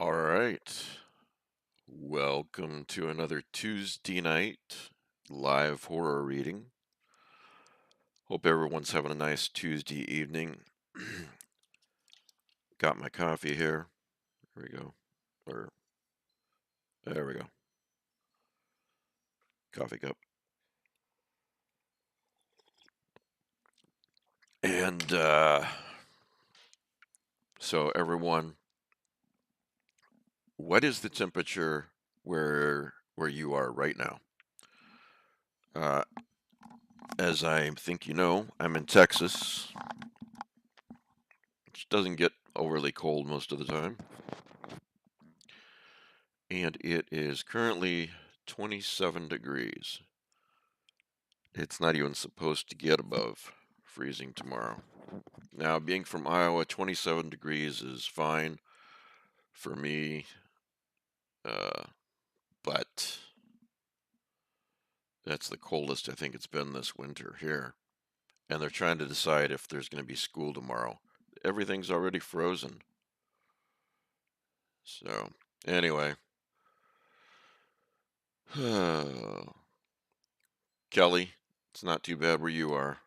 All right. Welcome to another Tuesday night live horror reading. Hope everyone's having a nice Tuesday evening. Got my coffee here. There we go. Or there we go. Coffee cup. And so everyone, what is the temperature where you are right now? Uh, as I think you know, I'm in Texas, which doesn't get overly cold most of the time. And it is currently 27 degrees. It's not even supposed to get above freezing tomorrow. Now, being from Iowa, 27 degrees is fine for me, uh, but that's the coldest I think it's been this winter here. And they're trying to decide if there's going to be school tomorrow. Everything's already frozen. So, anyway. Kelly, it's not too bad where you are.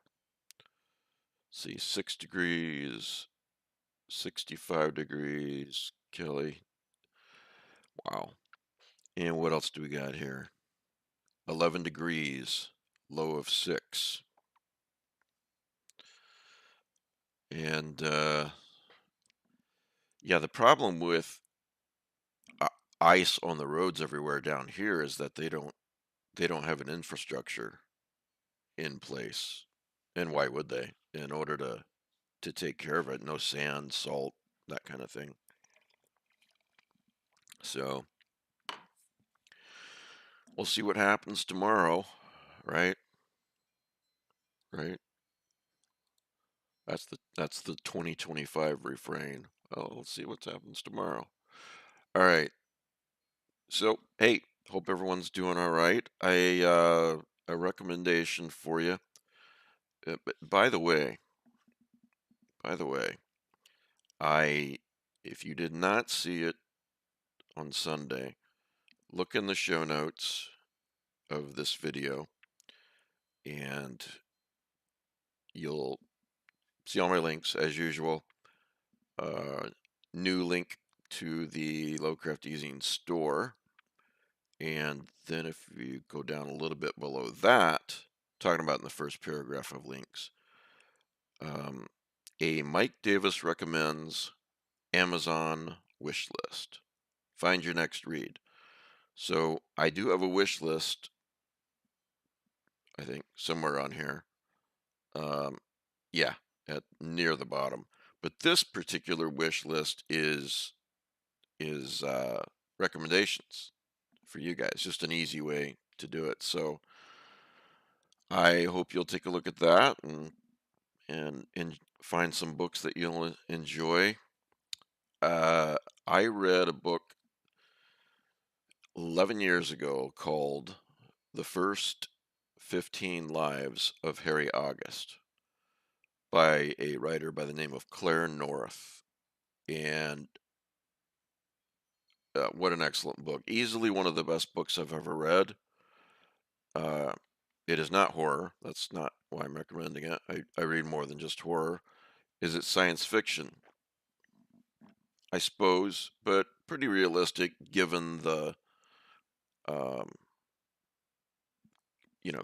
See, 6 degrees, 65 degrees, Kelly. Wow. And what else do we got here? 11 degrees, low of 6. And yeah, the problem with uh, ice on the roads everywhere down here is that they don't have an infrastructure in place. And why would they? In order to take care of it, no sand, salt, that kind of thing. So, we'll see what happens tomorrow, right? Right? That's the 2025 refrain. Oh, let's see what happens tomorrow. All right. So, hey, hope everyone's doing all right. A recommendation for you. But by the way, I if you did not see it on Sunday, look in the show notes of this video and you'll see all my links as usual. Uh, New link to the Lovecraft Easing store. And then if you go down a little bit below that, talking about in the first paragraph of links, um, a Mike Davis recommends Amazon wish list. Find your next read. So I do have a wish list, I think, somewhere on here. Um, yeah, at near the bottom. But this particular wish list is recommendations for you guys. Just an easy way to do it. So I hope you'll take a look at that and find some books that you'll enjoy. Uh, I read a book 11 years ago called The First 15 Lives of Harry August by a writer by the name of Claire North. And what an excellent book. Easily one of the best books I've ever read. Uh, it is not horror. That's not why I'm recommending it. I read more than just horror. Is it science fiction? I suppose, but pretty realistic given the um,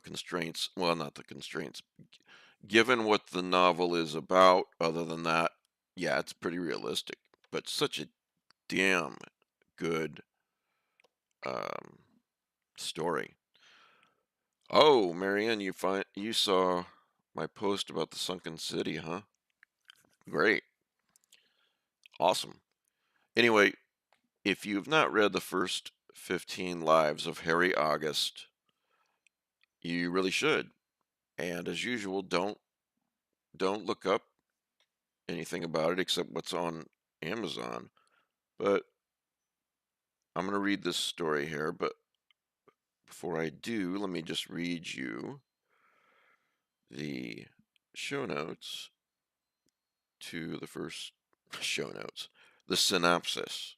constraints. Well, not the constraints. Given what the novel is about, other than that, yeah, it's pretty realistic. But such a damn good um, story. Oh, Marianne, you saw my post about the sunken city, huh? Great, awesome. Anyway, if you've not read the first 15 lives of Harry August, you really should. And as usual, don't look up anything about it except what's on Amazon. But I'm going to read this story here, but before I do, let me just read you the show notes to the first show notes, the synopsis.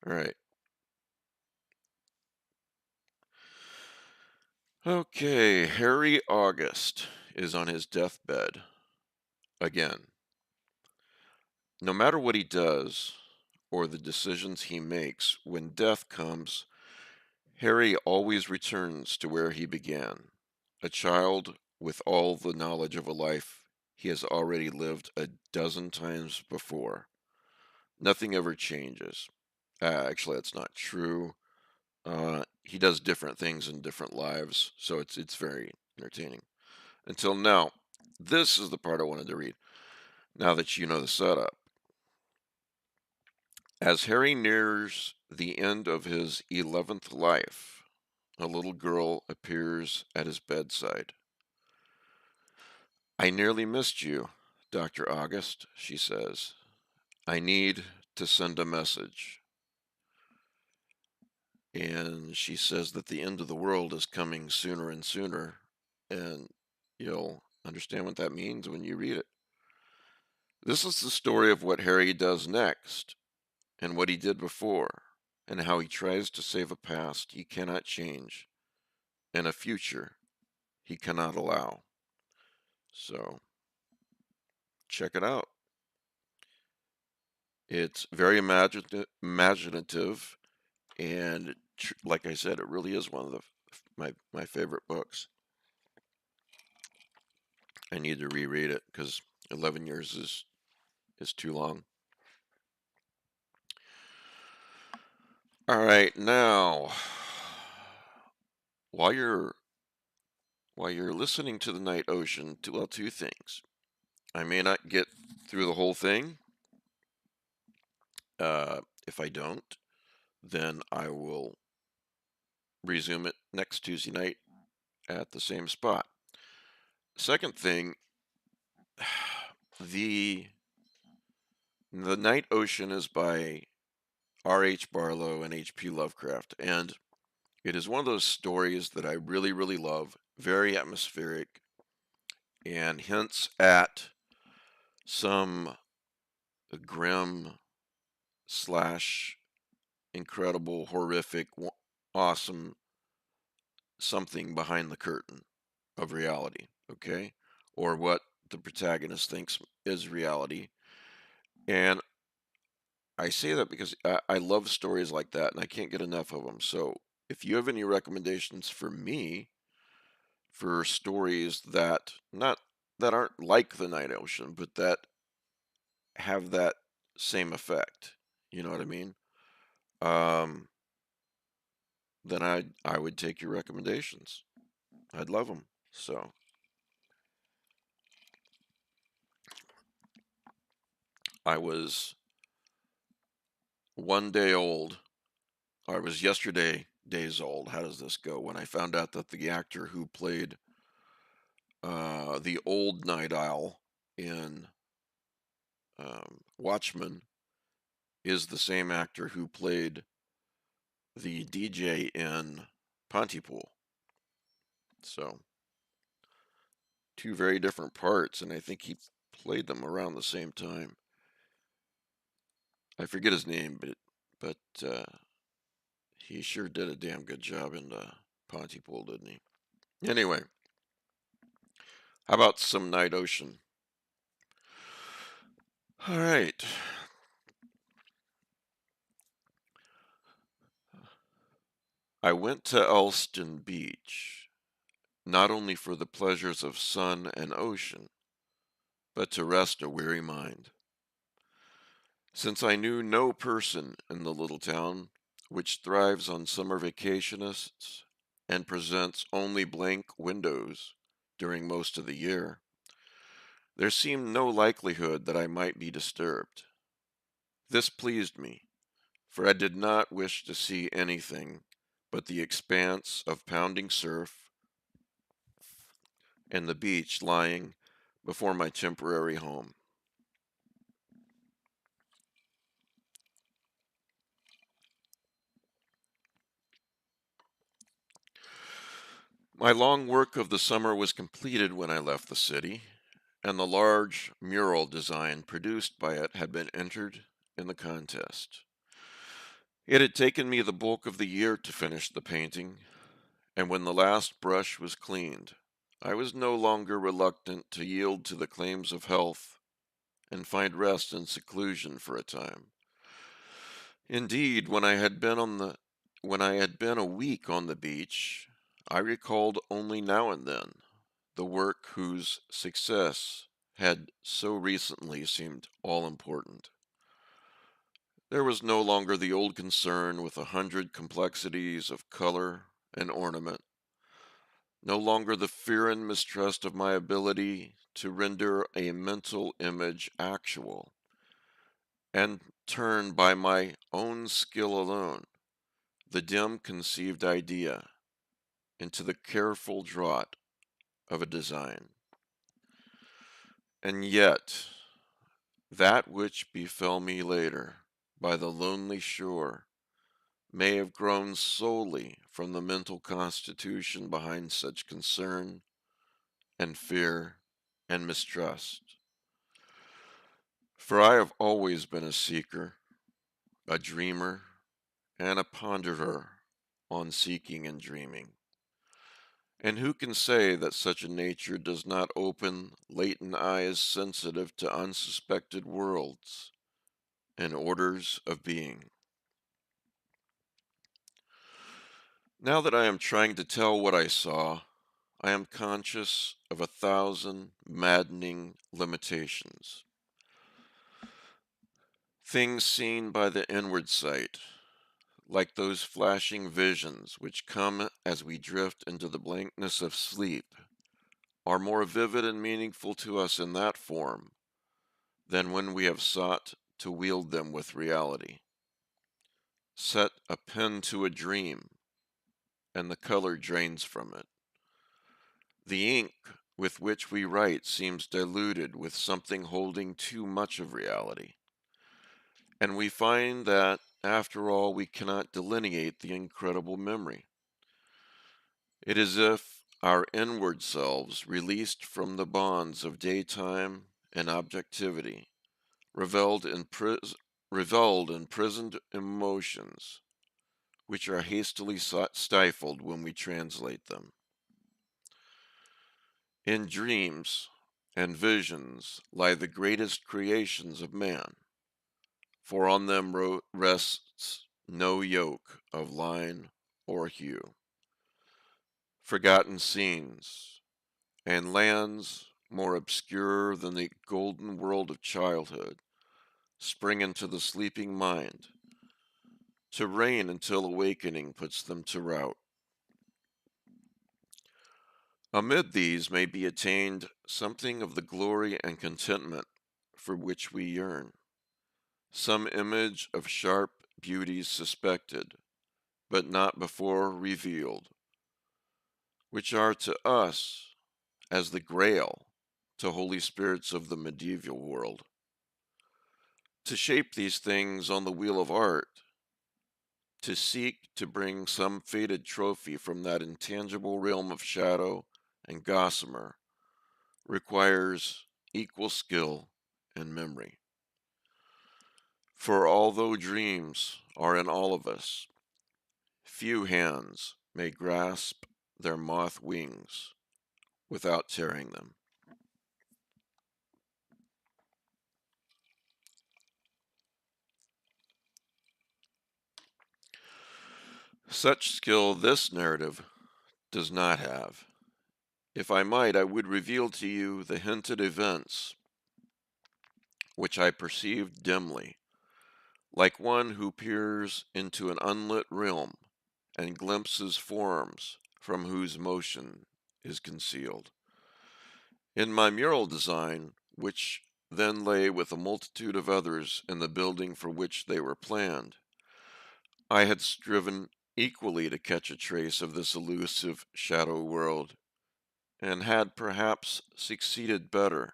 All right. Okay, Harry August is on his deathbed again. No matter what he does or the decisions he makes, when death comes, Harry always returns to where he began, a child with all the knowledge of a life he has already lived a dozen times before. Nothing ever changes. Actually, that's not true. He does different things in different lives, so it's very entertaining. Until now, this is the part I wanted to read. Now that you know the setup, as Harry nears the end of his 11th life, a little girl appears at his bedside. I nearly missed you, Dr. August, she says. I need to send a message. And she says that the end of the world is coming sooner and sooner. And you'll understand what that means when you read it. This is the story of what Harry does next, and what he did before, and how he tries to save a past he cannot change, and a future he cannot allow. So, check it out. It's very imaginative, and like I said, it really is one of my favorite books. I need to reread it because 11 years is too long. All right, now while you're while you're listening to the night ocean, two things. I may not get through the whole thing. If I don't, then I will resume it next Tuesday night at the same spot. Second thing, the the Night Ocean is by R.H. Barlow and H.P. Lovecraft, and it is one of those stories that I really, really love. Very atmospheric and hints at some grim slash incredible, horrific, awesome something behind the curtain of reality, okay? Or what the protagonist thinks is reality. And I say that because I love stories like that and I can't get enough of them. So if you have any recommendations for me for stories that not that aren't like the Night Ocean, but that have that same effect, you know what I mean? Um, then I would take your recommendations. I'd love them. So I was 1 day old. I was yesterday days old. How does this go? When I found out that the actor who played the old Night Owl in Watchmen is the same actor who played the DJ in Pontypool. So, two very different parts, and I think he played them around the same time. I forget his name, but he sure did a damn good job in Pontypool, didn't he? Anyway, how about some Night Ocean? All right. I went to Elston Beach, not only for the pleasures of sun and ocean, but to rest a weary mind. Since I knew no person in the little town, which thrives on summer vacationists and presents only blank windows during most of the year, there seemed no likelihood that I might be disturbed. This pleased me, for I did not wish to see anything but the expanse of pounding surf and the beach lying before my temporary home. My long work of the summer was completed when I left the city, and the large mural design produced by it had been entered in the contest. It had taken me the bulk of the year to finish the painting, and when the last brush was cleaned, I was no longer reluctant to yield to the claims of health and find rest and seclusion for a time. Indeed, when I had been a week on the beach, I recalled only now and then the work whose success had so recently seemed all important. There was no longer the old concern with 100 complexities of color and ornament, no longer the fear and mistrust of my ability to render a mental image actual, and turn by my own skill alone the dim conceived idea into the careful draught of a design. And yet, that which befell me later by the lonely shore may have grown solely from the mental constitution behind such concern and fear and mistrust. For I have always been a seeker, a dreamer, and a ponderer on seeking and dreaming. And who can say that such a nature does not open latent eyes sensitive to unsuspected worlds and orders of being? Now that I am trying to tell what I saw, I am conscious of 1,000 maddening limitations. Things seen by the inward sight, like those flashing visions which come as we drift into the blankness of sleep, are more vivid and meaningful to us in that form than when we have sought to wield them with reality. Set a pen to a dream, and the color drains from it. The ink with which we write seems diluted with something holding too much of reality. And we find that, after all, we cannot delineate the incredible memory. It is as if our inward selves, released from the bonds of daytime and objectivity, reveled in prisoned emotions, which are hastily stifled when we translate them. In dreams and visions lie the greatest creations of man, for on them rests no yoke of line or hue. Forgotten scenes and lands more obscure than the golden world of childhood spring into the sleeping mind, to reign until awakening puts them to rout. Amid these may be attained something of the glory and contentment for which we yearn, some image of sharp beauties suspected, but not before revealed, which are to us as the grail to holy spirits of the medieval world. To shape these things on the wheel of art, to seek to bring some fated trophy from that intangible realm of shadow and gossamer, requires equal skill and memory. For although dreams are in all of us, few hands may grasp their moth wings without tearing them. Such skill this narrative does not have. If I might, I would reveal to you the hinted events which I perceived dimly, like one who peers into an unlit realm and glimpses forms from whose motion is concealed. In my mural design, which then lay with a multitude of others in the building for which they were planned, I had striven equally to catch a trace of this elusive shadow world, and had perhaps succeeded better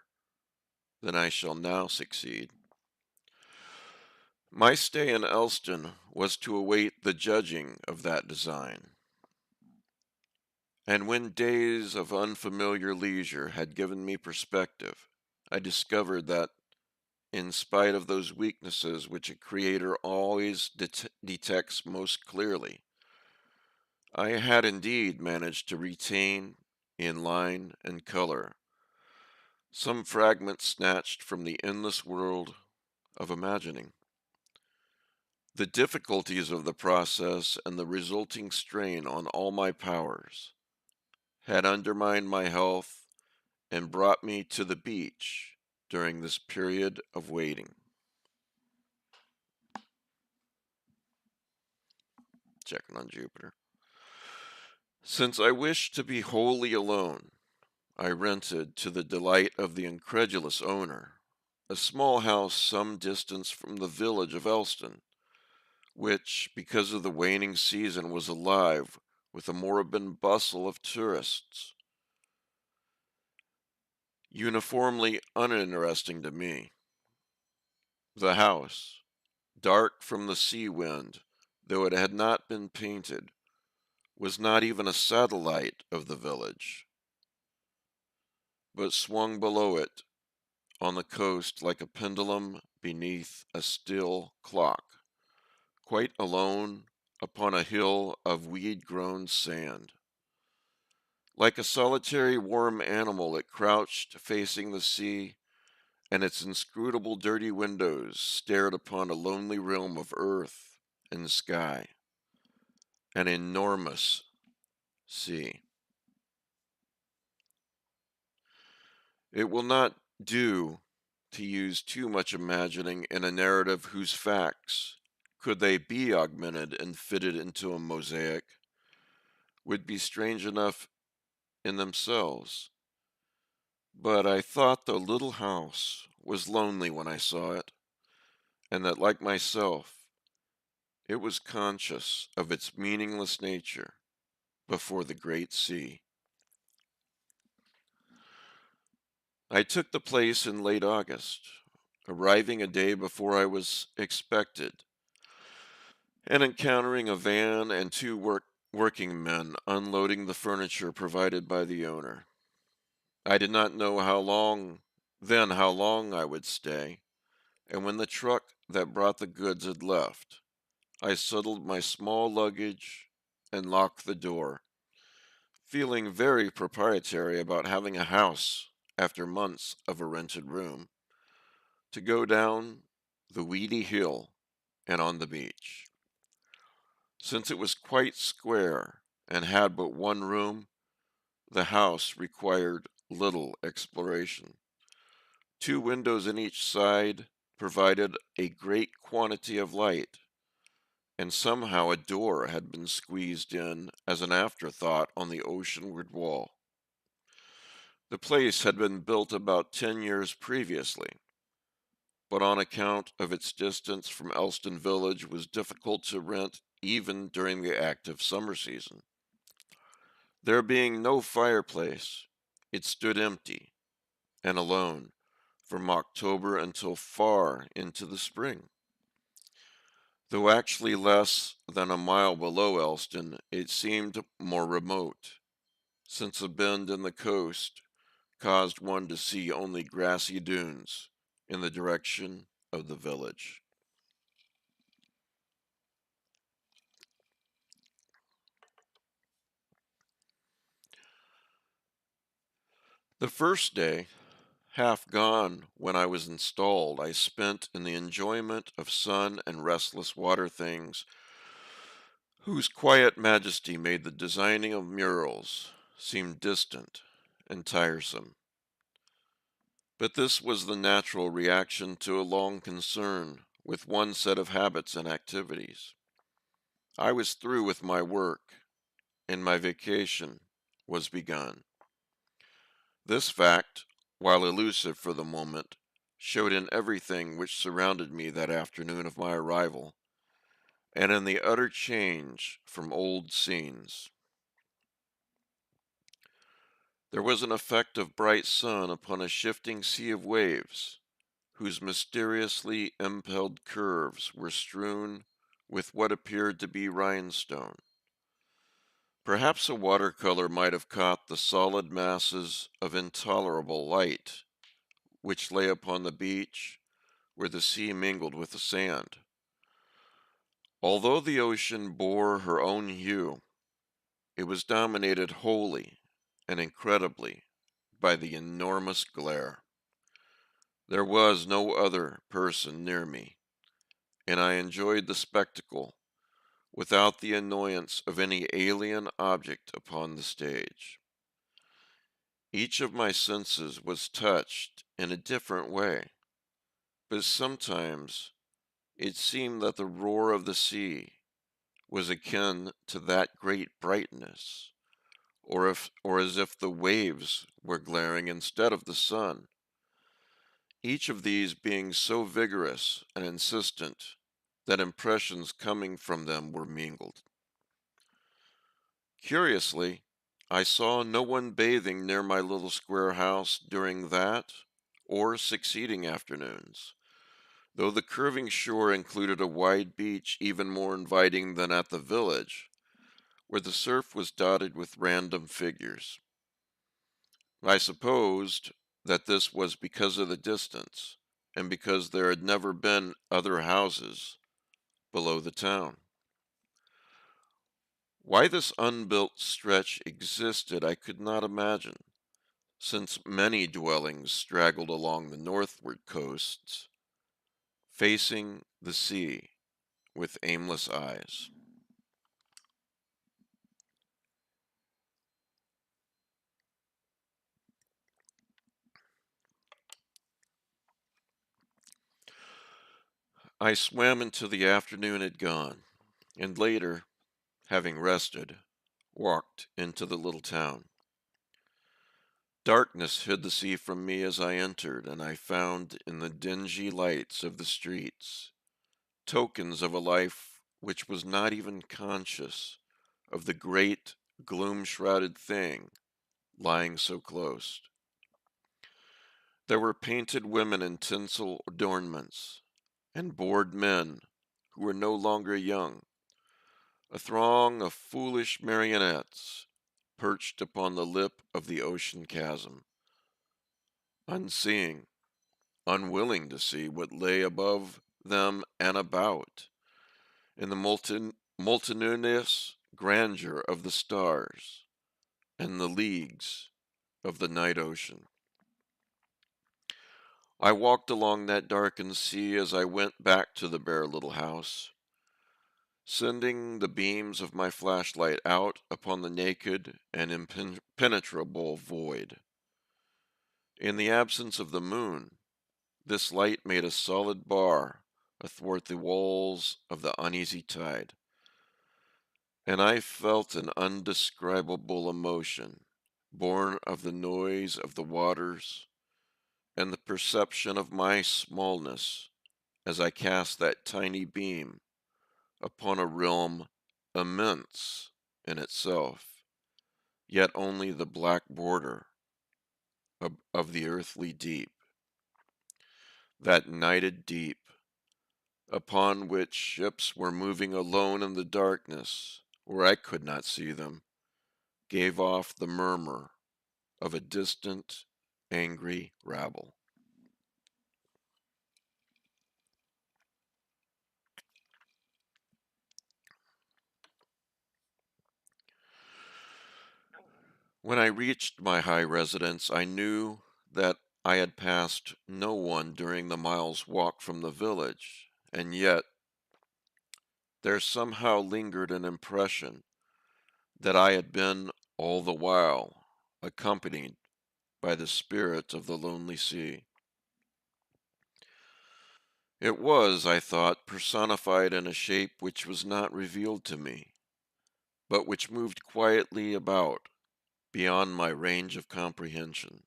than I shall now succeed. My stay in Elston was to await the judging of that design, and when days of unfamiliar leisure had given me perspective, I discovered that in spite of those weaknesses which a creator always detects most clearly. I had indeed managed to retain, in line and color, some fragments snatched from the endless world of imagining. The difficulties of the process and the resulting strain on all my powers had undermined my health and brought me to the beach during this period of waiting. Checking on Jupiter. Since I wished to be wholly alone, I rented, to the delight of the incredulous owner, a small house some distance from the village of Elston, which, because of the waning season, was alive with a moribund bustle of tourists, uniformly uninteresting to me. The house, dark from the sea wind, though it had not been painted, was not even a satellite of the village, but swung below it on the coast like a pendulum beneath a still clock, quite alone upon a hill of weed-grown sand. Like a solitary warm animal, it crouched facing the sea, and its inscrutable dirty windows stared upon a lonely realm of earth and sky, an enormous sea. It will not do to use too much imagining in a narrative whose facts, could they be augmented and fitted into a mosaic, would be strange enough in themselves. But I thought the little house was lonely when I saw it, and that, like myself, it was conscious of its meaningless nature before the great sea. I took the place in late August, arriving a day before I was expected, and encountering a van and two working men unloading the furniture provided by the owner. I did not know how long I would stay, and when the truck that brought the goods had left, I settled my small luggage and locked the door, feeling very proprietary about having a house after months of a rented room, to go down the weedy hill and on the beach. Since it was quite square and had but one room, the house required little exploration. Two windows in each side provided a great quantity of light, and somehow a door had been squeezed in as an afterthought on the oceanward wall. The place had been built about 10 years previously, but on account of its distance from Elston Village was difficult to rent even during the active summer season. There being no fireplace, it stood empty and alone from October until far into the spring. Though actually less than a mile below Elston, it seemed more remote, since a bend in the coast caused one to see only grassy dunes in the direction of the village. The first day, half gone when I was installed, I spent in the enjoyment of sun and restless water things, whose quiet majesty made the designing of murals seem distant and tiresome. But this was the natural reaction to a long concern with one set of habits and activities. I was through with my work, and my vacation was begun. This fact, while elusive for the moment, showed in everything which surrounded me that afternoon of my arrival, and in the utter change from old scenes. There was an effect of bright sun upon a shifting sea of waves, whose mysteriously impelled curves were strewn with what appeared to be rhinestone. Perhaps a watercolor might have caught the solid masses of intolerable light which lay upon the beach, where the sea mingled with the sand. Although the ocean bore her own hue, it was dominated wholly and incredibly by the enormous glare. There was no other person near me, and I enjoyed the spectacle without the annoyance of any alien object upon the stage. Each of my senses was touched in a different way, but sometimes it seemed that the roar of the sea was akin to that great brightness, or as if the waves were glaring instead of the sun, each of these being so vigorous and insistent that impressions coming from them were mingled. Curiously, I saw no one bathing near my little square house during that or succeeding afternoons, though the curving shore included a wide beach even more inviting than at the village, where the surf was dotted with random figures. I supposed that this was because of the distance, and because there had never been other houses below the town. Why this unbuilt stretch existed I could not imagine, since many dwellings straggled along the northward coasts, facing the sea with aimless eyes. I swam until the afternoon had gone, and later, having rested, walked into the little town. Darkness hid the sea from me as I entered, and I found in the dingy lights of the streets tokens of a life which was not even conscious of the great gloom-shrouded thing lying so close. There were painted women in tinsel adornments, and bored men who were no longer young, a throng of foolish marionettes perched upon the lip of the ocean chasm, unseeing, unwilling to see what lay above them and about, in the multitudinous grandeur of the stars and the leagues of the night ocean. I walked along that darkened sea as I went back to the bare little house, sending the beams of my flashlight out upon the naked and impenetrable void. In the absence of the moon, this light made a solid bar athwart the walls of the uneasy tide, and I felt an undescribable emotion, born of the noise of the waters and the perception of my smallness as I cast that tiny beam upon a realm immense in itself, yet only the black border of the earthly deep, that nighted deep, upon which ships were moving alone in the darkness, where I could not see them, gave off the murmur of a distant, angry rabble. When I reached my high residence, I knew that I had passed no one during the mile's walk from the village, and yet there somehow lingered an impression that I had been all the while accompanied by the spirit of the lonely sea. It was, I thought, personified in a shape which was not revealed to me, but which moved quietly about beyond my range of comprehension.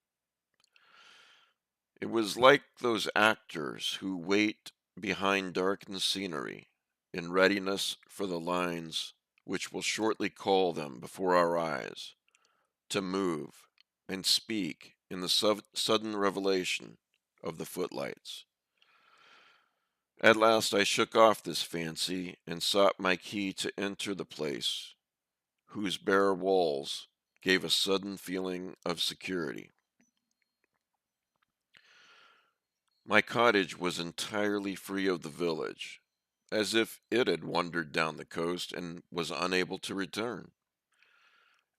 It was like those actors who wait behind darkened scenery in readiness for the lines which will shortly call them before our eyes to move and speak in the sudden revelation of the footlights. At last I shook off this fancy and sought my key to enter the place, whose bare walls gave a sudden feeling of security. My cottage was entirely free of the village, as if it had wandered down the coast and was unable to return.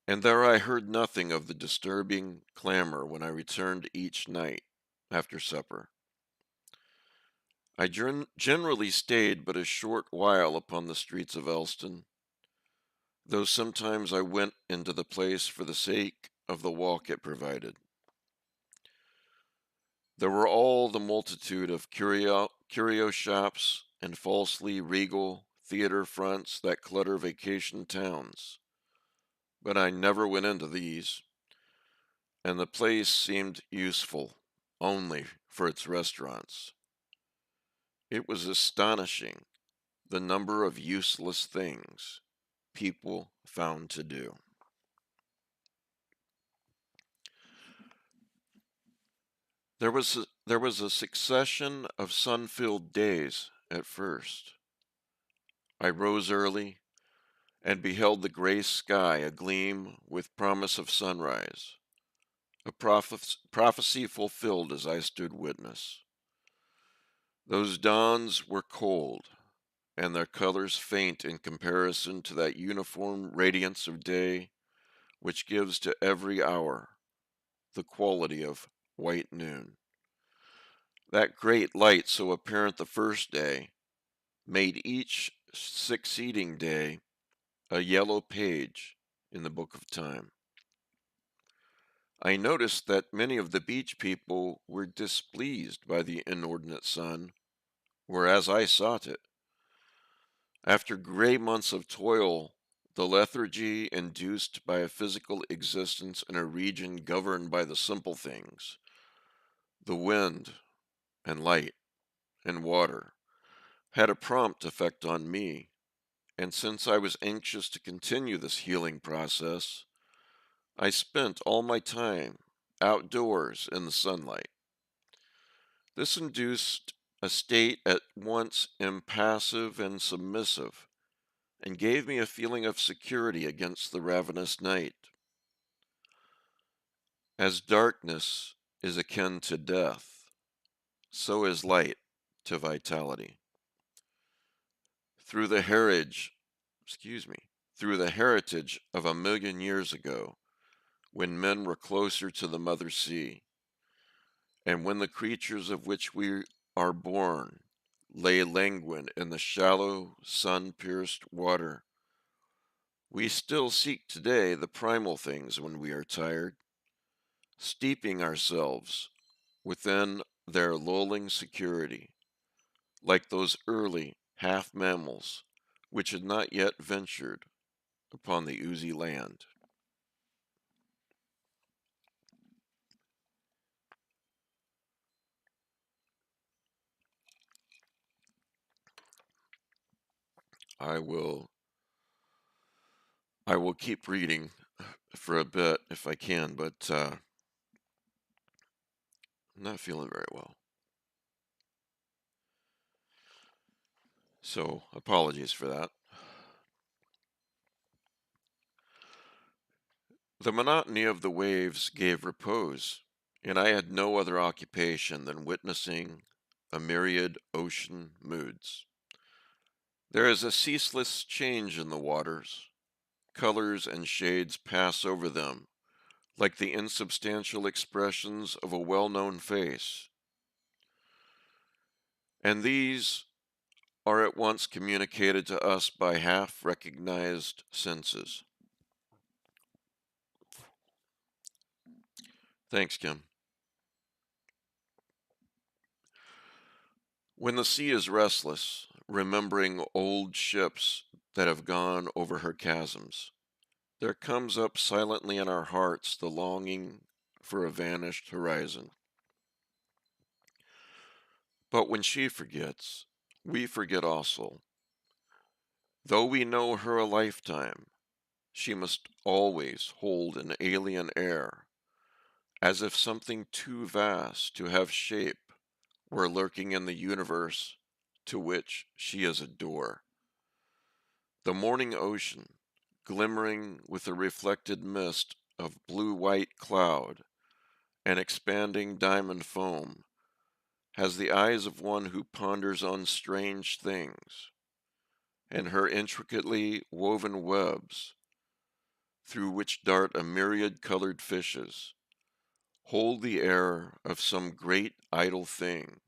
And there I heard nothing of the disturbing clamor when I returned each night after supper. I generally stayed but a short while upon the streets of Elston, though sometimes I went into the place for the sake of the walk it provided. There were all the multitude of curio shops and falsely regal theater fronts that clutter vacation towns, but I never went into these, and the place seemed useful only for its restaurants. It was astonishing the number of useless things people found to do. There was a succession of sun-filled days at first. I rose early and beheld the gray sky agleam with promise of sunrise, a prophecy fulfilled as I stood witness. Those dawns were cold, and their colors faint in comparison to that uniform radiance of day which gives to every hour the quality of white noon. That great light, so apparent the first day, made each succeeding day a yellow page in the book of time. I noticed that many of the beach people were displeased by the inordinate sun, whereas I sought it. After gray months of toil, the lethargy induced by a physical existence in a region governed by the simple things, the wind and light and water, had a prompt effect on me, and since I was anxious to continue this healing process, I spent all my time outdoors in the sunlight. This induced a state at once impassive and submissive, and gave me a feeling of security against the ravenous night. As darkness is akin to death, so is light to vitality. Through the heritage, through the heritage of a million years ago, when men were closer to the mother sea, and when the creatures of which we are born lay languid in the shallow, sun-pierced water, we still seek today the primal things when we are tired, steeping ourselves within their lulling security, like those early half mammals which had not yet ventured upon the oozy land. I will I will keep reading for a bit if I can, but I'm not feeling very well. So apologies for that. The monotony of the waves gave repose, and I had no other occupation than witnessing a myriad ocean moods. There is a ceaseless change in the waters. Colors and shades pass over them, like the insubstantial expressions of a well-known face, and these are at once communicated to us by half-recognized senses. Thanks, Kim. When the sea is restless, remembering old ships that have gone over her chasms, there comes up silently in our hearts the longing for a vanished horizon. But when she forgets, we forget also. Though we know her a lifetime, she must always hold an alien air, as if something too vast to have shape were lurking in the universe to which she is a door. The morning ocean, glimmering with a reflected mist of blue-white cloud and expanding diamond foam, has the eyes of one who ponders on strange things, and her intricately woven webs, through which dart a myriad colored fishes, hold the air of some great idle thing,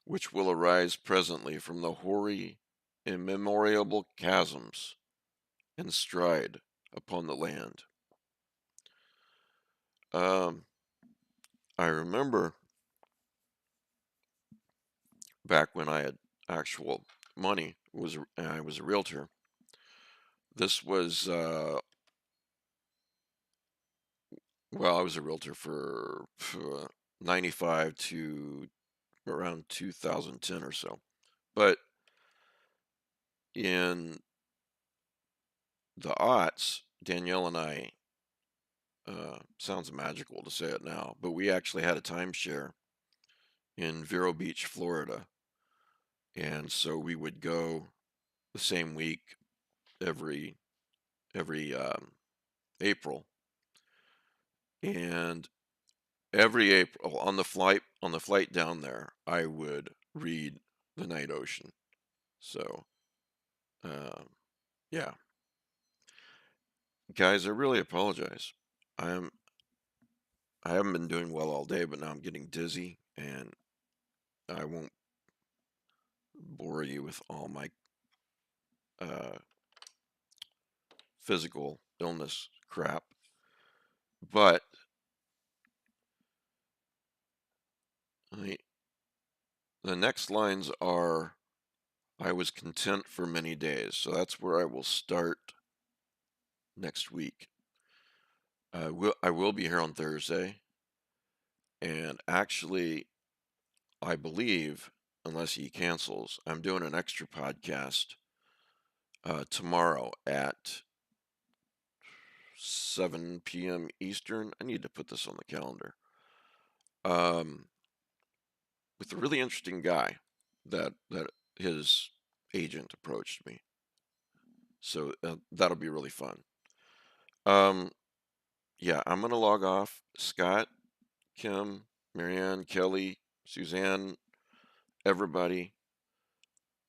which will arise presently from the hoary, immemorial chasms, and stride upon the land. Um, I remember back when I had actual money, and I was a realtor. This was well, I was a realtor for 95 to around 2010 or so. But in the aughts, Danielle and I, sounds magical to say it now, but we actually had a timeshare in Vero Beach, Florida. And so we would go the same week every every April. And every April on the flight down there, I would read The Night Ocean. So, um, yeah, guys, I really apologize. I'm I haven't been doing well all day, but now I'm getting dizzy, and I won't bore you with all my uh, physical illness crap. But the the next lines are, "I was content for many days," so that's where I will start next week. I will be here on Thursday, and actually, I believe, unless he cancels, I'm doing an extra podcast tomorrow at 7 p.m. Eastern. I need to put this on the calendar. Um, with a really interesting guy that his agent approached me. So that'll be really fun. Um, yeah, I'm gonna log off. Scott, Kim, Marianne, Kelly, Suzanne, everybody,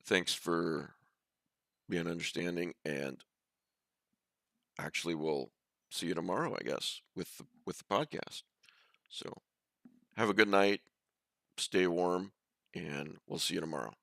thanks for being understanding, and actually we'll see you tomorrow, I guess, with the podcast. So have a good night, stay warm, and we'll see you tomorrow.